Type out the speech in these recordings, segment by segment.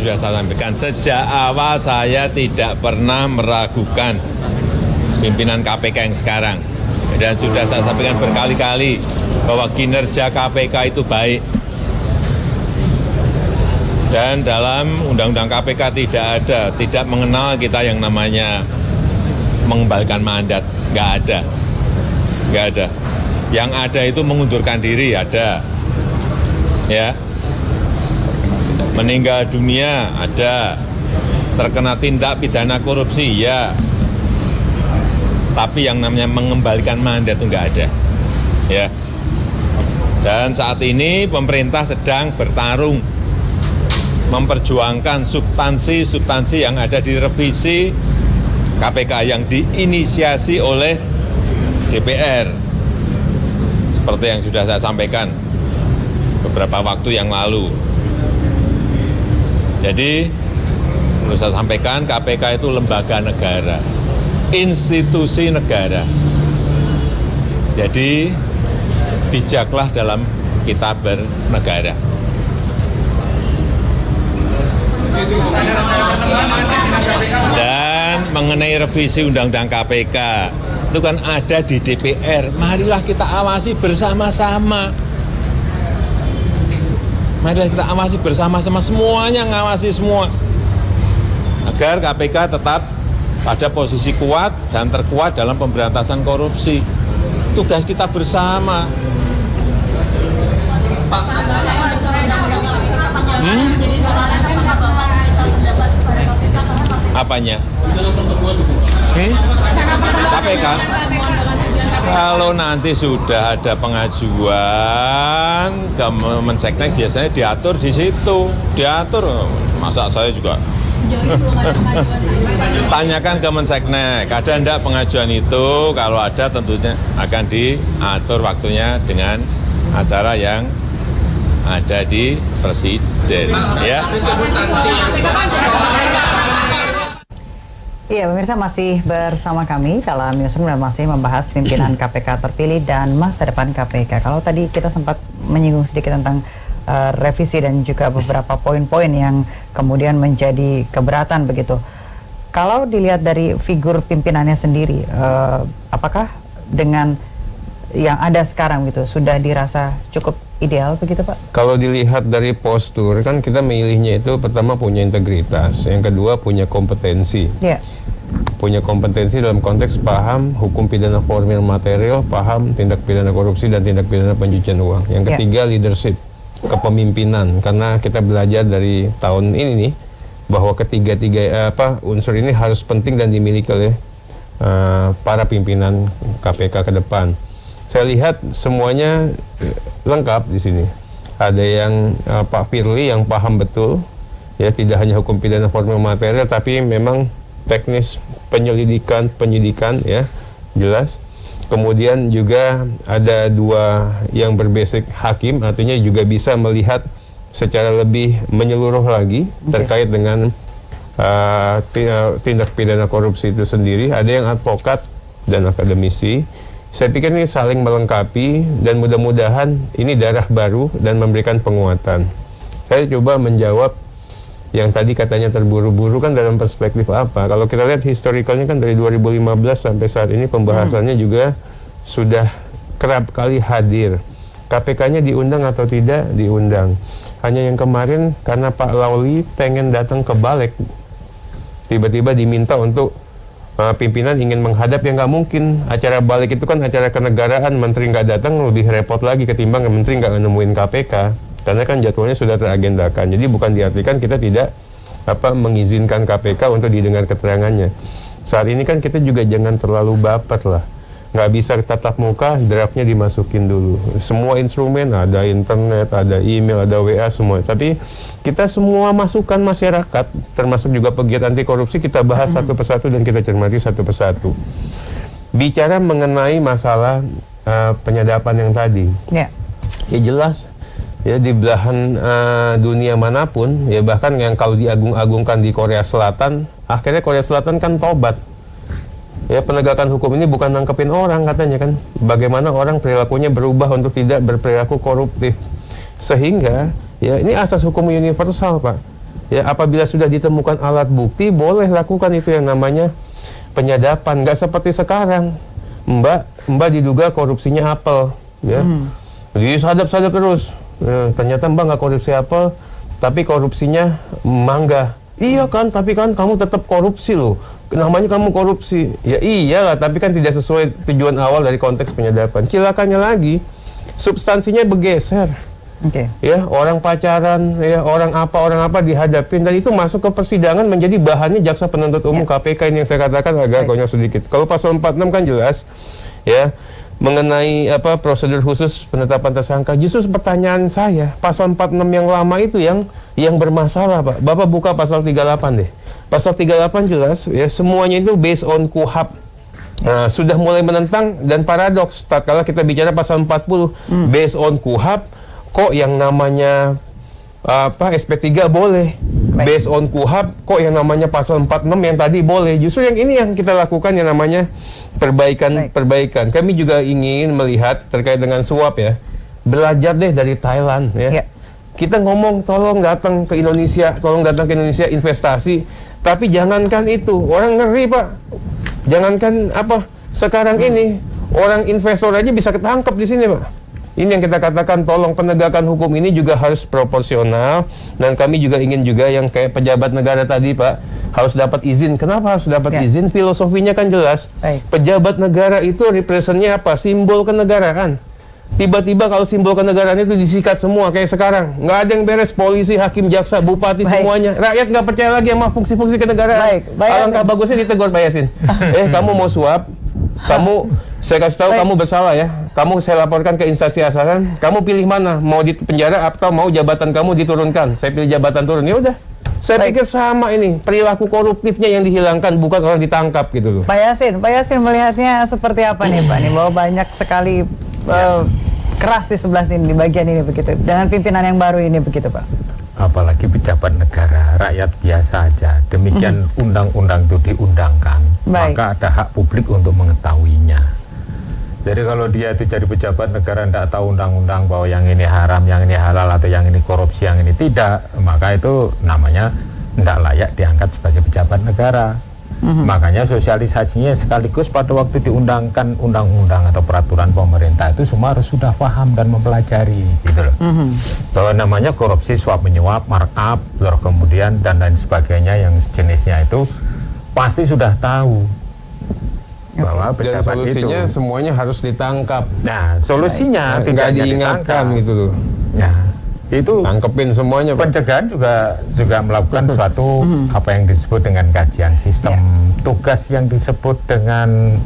sudah saya sampaikan, sejak awal saya tidak pernah meragukan pimpinan KPK yang sekarang. Dan sudah saya sampaikan berkali-kali bahwa kinerja KPK itu baik. Dan dalam Undang-Undang KPK tidak mengenal kita yang namanya mengembalikan mandat. Nggak ada. Yang ada itu mengundurkan diri, ada. Ya. Meninggal dunia, ada. Terkena tindak pidana korupsi, ya. Tapi yang namanya mengembalikan mandat itu nggak ada. Ya. Dan saat ini pemerintah sedang bertarung memperjuangkan substansi yang ada di revisi KPK yang diinisiasi oleh DPR. Seperti yang sudah saya sampaikan beberapa waktu yang lalu. Jadi, perlu saya sampaikan KPK itu lembaga negara, institusi negara. Jadi, bijaklah dalam kita bernegara. Dan mengenai revisi Undang-Undang KPK, itu kan ada di DPR. Marilah kita awasi bersama-sama. Marilah kita awasi bersama-sama, semuanya ngawasi semua. Agar KPK tetap pada posisi kuat dan terkuat dalam pemberantasan korupsi. Tugas kita bersama. Apanya? KPK? Kalau nanti sudah ada pengajuan ke Menseknek biasanya diatur di situ. Diatur, masa saya juga tanyakan ke Menseknek, ada enggak pengajuan itu? Kalau ada tentunya akan diatur waktunya dengan acara yang ada di Presiden. Ya. Iya, pemirsa masih bersama kami dalam Newsroom dan masih membahas pimpinan KPK terpilih dan masa depan KPK. Kalau tadi kita sempat menyinggung sedikit tentang revisi dan juga beberapa poin-poin yang kemudian menjadi keberatan begitu. Kalau dilihat dari figur pimpinannya sendiri, apakah dengan yang ada sekarang gitu sudah dirasa cukup ideal begitu Pak? Kalau dilihat dari postur kan kita memilihnya itu pertama punya integritas, yang kedua punya kompetensi. Yeah. Punya kompetensi dalam konteks paham hukum pidana formil material, paham tindak pidana korupsi dan tindak pidana pencucian uang. Yang ketiga leadership, kepemimpinan, karena kita belajar dari tahun ini nih bahwa ketiga-tiga unsur ini harus penting dan dimiliki oleh para pimpinan KPK ke depan. Saya lihat semuanya lengkap di sini. Ada yang Pak Firly yang paham betul, ya tidak hanya hukum pidana formil material, tapi memang teknis penyidikan, ya jelas. Kemudian juga ada dua yang berbasic hakim, artinya juga bisa melihat secara lebih menyeluruh lagi terkait dengan tindak pidana korupsi itu sendiri. Ada yang advokat dan akademisi. Saya pikir ini saling melengkapi dan mudah-mudahan ini darah baru dan memberikan penguatan. Saya coba menjawab yang tadi katanya terburu-buru kan dalam perspektif apa. Kalau kita lihat historicalnya kan dari 2015 sampai saat ini pembahasannya juga sudah kerap kali hadir. KPK-nya diundang atau tidak diundang. Hanya yang kemarin karena Pak Lauli pengen datang ke Balik, tiba-tiba diminta untuk pimpinan ingin menghadap, yang nggak mungkin. Acara Balik itu kan acara kenegaraan, menteri nggak datang lebih repot lagi ketimbang menteri nggak nemuin KPK, karena kan jadwalnya sudah teragendakan. Jadi bukan diartikan kita tidak mengizinkan KPK untuk didengar keterangannya. Saat ini kan kita juga jangan terlalu baper lah, nggak bisa tatap muka, draftnya dimasukin dulu. Semua instrumen, ada internet, ada email, ada WA, semua. Tapi kita semua masukan masyarakat, termasuk juga pegiat anti korupsi, kita bahas satu persatu dan kita cermati satu persatu. Bicara mengenai masalah penyadapan yang tadi, ya jelas, ya di belahan dunia manapun, ya bahkan yang kalau diagung-agungkan di Korea Selatan, akhirnya Korea Selatan kan tobat. Ya, penegakan hukum ini bukan nangkepin orang katanya kan. Bagaimana orang perilakunya berubah untuk tidak berperilaku koruptif. Sehingga ya ini asas hukum universal Pak. Ya, apabila sudah ditemukan alat bukti, boleh lakukan itu yang namanya penyadapan. Nggak seperti sekarang, Mbak diduga korupsinya apel, ya, disadap-sadap terus. Ternyata Mbak nggak korupsi apel, tapi korupsinya mangga. Iya kan, tapi kan kamu tetap korupsi loh. Namanya kamu korupsi. Ya iyalah, tapi kan tidak sesuai tujuan awal dari konteks penyadapan. Cilakannya lagi, substansinya bergeser. Ya, orang pacaran, ya, orang apa dihadapin, dan itu masuk ke persidangan menjadi bahannya jaksa penuntut umum KPK. Ini yang saya katakan agak konyol sedikit. Kalau pasal 46 kan jelas, ya, mengenai prosedur khusus penetapan tersangka. Justru pertanyaan saya, pasal 46 yang lama itu yang bermasalah, Pak. Bapak buka pasal 38 deh. Pasal 38 jelas, ya, semuanya itu based on KUHP. Nah, sudah mulai menentang dan paradoks. Tatkala kita bicara pasal 40 based on KUHP, kok yang namanya SP3 boleh, based on KUHP, kok yang namanya pasal 46 yang tadi boleh. Justru yang ini yang kita lakukan yang namanya perbaikan. Kami juga ingin melihat terkait dengan suap, ya. Belajar deh dari Thailand, ya. Kita ngomong tolong datang ke Indonesia investasi, tapi jangankan itu, orang ngeri, Pak. Jangankan sekarang ini orang investor aja bisa ketangkep di sini, Pak. Ini yang kita katakan, tolong penegakan hukum ini juga harus proporsional, dan kami juga ingin juga yang kayak pejabat negara tadi, Pak, harus dapat izin. Kenapa harus dapat izin? Filosofinya kan jelas. Pejabat negara itu representnya apa? Simbol kenegaraan. Tiba-tiba kalau simbol kenegaraan itu disikat semua kayak sekarang, nggak ada yang beres, polisi, hakim, jaksa, bupati, semuanya. Rakyat nggak percaya lagi sama fungsi-fungsi kenegaraan. Alangkah bagusnya ditegur Pak Yasin. Kamu mau suap, saya kasih tahu kamu bersalah, ya. Saya laporkan ke instansi asalan. Kamu pilih mana? Mau di penjara atau mau jabatan kamu diturunkan? Saya pilih jabatan turun. Ya udah. Saya pikir sama ini perilaku koruptifnya yang dihilangkan, bukan orang ditangkap gitu loh. Pak Yasin melihatnya seperti apa nih, Pak? Nih bahwa banyak sekali keras di sebelah sini, di bagian ini begitu. Dengan pimpinan yang baru ini begitu, Pak. Apalagi pejabat negara, rakyat biasa aja. Demikian undang-undang itu diundangkan, maka ada hak publik untuk mengetahuinya. Jadi kalau dia itu jadi pejabat negara tidak tahu undang-undang bahwa yang ini haram, yang ini halal, atau yang ini korupsi, yang ini tidak, maka itu namanya tidak layak diangkat sebagai pejabat negara. Makanya sosialisasinya sekaligus pada waktu diundangkan undang-undang atau peraturan pemerintah itu semua harus sudah paham dan mempelajari, gitu loh. Bahwa namanya korupsi, suap menyuap, markup, terus kemudian dan lain sebagainya yang sejenisnya itu pasti sudah tahu. Bahwa dan solusinya itu semuanya harus ditangkap. Nah, solusinya tidak diingatkan gitu loh. Nah, itu tangkepin semuanya, Pak. Pencegahan juga melakukan suatu apa yang disebut dengan kajian sistem, tugas yang disebut dengan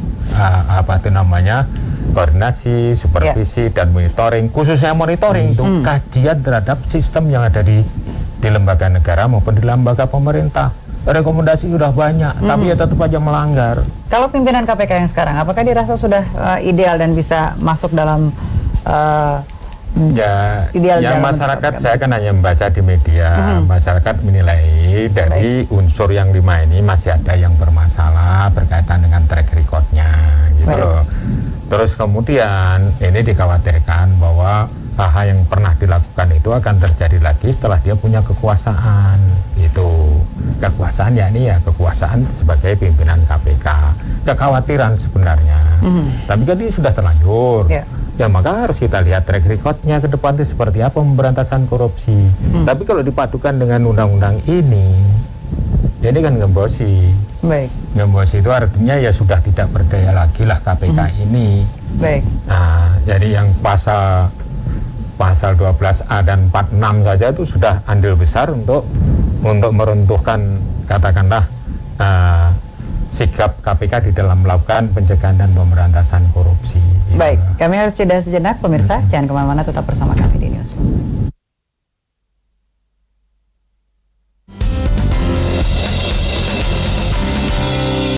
koordinasi, supervisi dan monitoring. Khususnya monitoring itu kajian terhadap sistem yang ada di lembaga negara maupun di lembaga pemerintah. Rekomendasi sudah banyak, tapi ya tetap aja melanggar. Kalau pimpinan KPK yang sekarang, apakah dirasa sudah ideal dan bisa masuk dalam yang masyarakat, saya kan hanya membaca di media, masyarakat menilai dari unsur yang 5 ini masih ada yang bermasalah berkaitan dengan track recordnya, gitu loh. Terus kemudian ini dikhawatirkan bahwa hal-hal yang pernah dilakukan itu akan terjadi lagi setelah dia punya kekuasaan. Itu kekuasaan, kekuasaan sebagai pimpinan KPK. Kekhawatiran sebenarnya, tapi kan ini sudah terlanjur. Ya maka harus kita lihat track recordnya ke depan itu seperti apa pemberantasan korupsi. Tapi kalau dipadukan dengan undang-undang ini kan ngembosi. Ngembosi itu artinya ya sudah tidak berdaya lagi lah KPK ini. Nah, jadi yang pasal 12A dan 46 saja itu sudah andil besar untuk meruntuhkan, katakanlah, sikap KPK di dalam melakukan pencegahan dan pemberantasan korupsi. Baik, kami harus jeda sejenak, pemirsa. Jangan kemana-mana, tetap bersama kami di Newsroom.